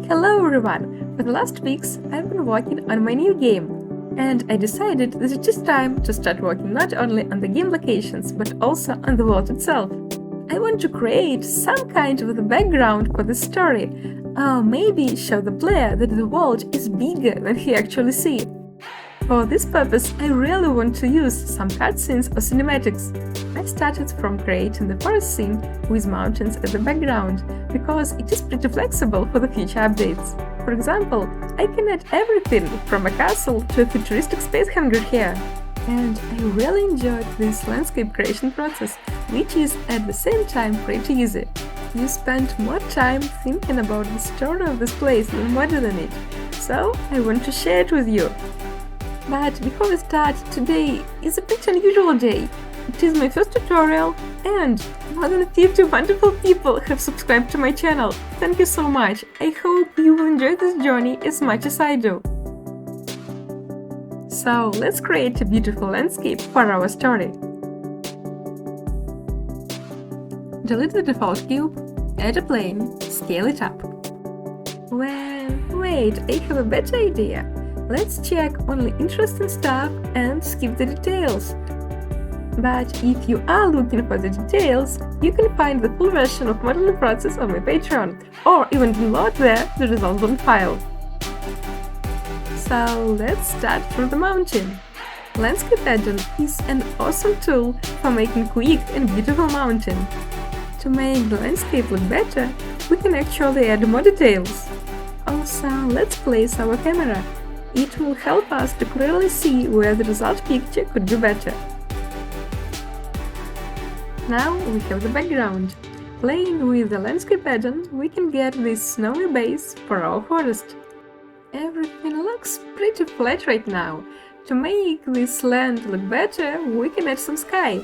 Hello everyone! For the last weeks, I've been working on my new game, and I decided that it is time to start working not only on the game locations, but also on the world itself. I want to create some kind of the background for the story, or maybe show the player that the world is bigger than he actually sees. For this purpose, I really want to use some cutscenes or cinematics. I started from creating the forest scene with mountains as the background, because it is pretty flexible for the future updates. For example, I can add everything from a castle to a futuristic space hangar here. And I really enjoyed this landscape creation process, which is at the same time pretty easy. You spend more time thinking about the story of this place than modeling it, so I want to share it with you. But before we start, today is a pretty unusual day. It is my first tutorial, and more than 50 wonderful people have subscribed to my channel. Thank you so much. I hope you will enjoy this journey as much as I do. So let's create a beautiful landscape for our story. Delete the default cube, add a plane, scale it up. Well, wait, I have a better idea. Let's check only interesting stuff and skip the details. But if you are looking for the details, you can find the full version of modeling process on my Patreon, or even download there the results on file. So let's start from the mountain. Landscape add-on is an awesome tool for making quick and beautiful mountain. To make the landscape look better, we can actually add more details. Also, let's place our camera. It will help us to clearly see where the result picture could be better. Now we have the background. Playing with the landscape add-on, we can get this snowy base for our forest. Everything looks pretty flat right now. To make this land look better, we can add some sky.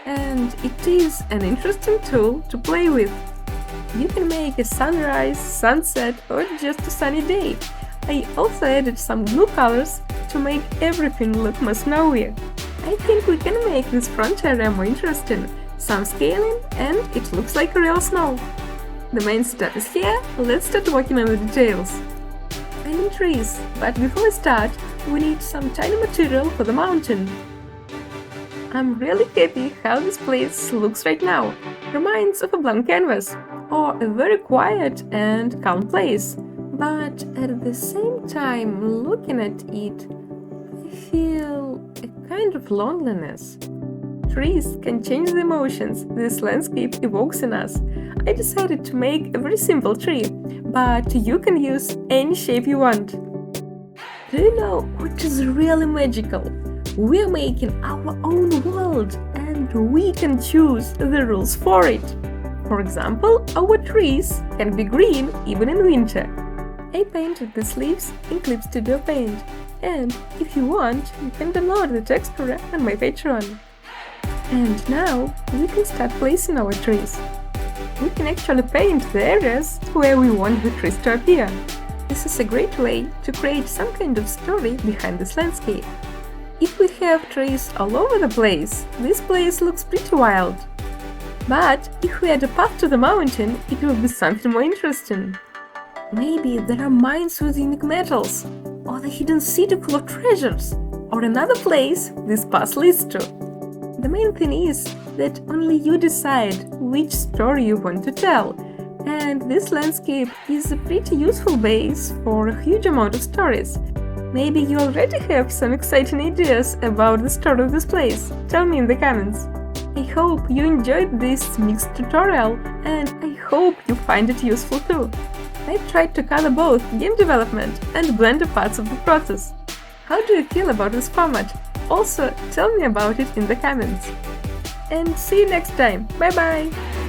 And it is an interesting tool to play with. You can make a sunrise, sunset, or just a sunny day. I also added some blue colors to make everything look more snowy. I think we can make this front area more interesting. Some scaling, and it looks like real snow. The main step is here, let's start working on the details. I need trees, but before we start, we need some tiny material for the mountain. I'm really happy how this place looks right now. Reminds of a blank canvas, or a very quiet and calm place. But at the same time, looking at it, I feel a kind of loneliness. Trees can change the emotions this landscape evokes in us. I decided to make a very simple tree, but you can use any shape you want. Do you know what is really magical? We're making our own world, and we can choose the rules for it. For example, our trees can be green even in winter. I painted these leaves in Clip Studio Paint, and if you want, you can download the texture on my Patreon. And now we can start placing our trees. We can actually paint the areas where we want the trees to appear. This is a great way to create some kind of story behind this landscape. If we have trees all over the place, this place looks pretty wild. But if we add a path to the mountain, it will be something more interesting. Maybe there are mines with unique metals, or the hidden city full of treasures, or another place this path leads to. The main thing is that only you decide which story you want to tell, and this landscape is a pretty useful base for a huge amount of stories. Maybe you already have some exciting ideas about the story of this place. Tell me in the comments. I hope you enjoyed this mixed tutorial, and I hope you find it useful too. I tried to cover both game development and Blender parts of the process. How do you feel about this format? Also, tell me about it in the comments. And see you next time. Bye bye!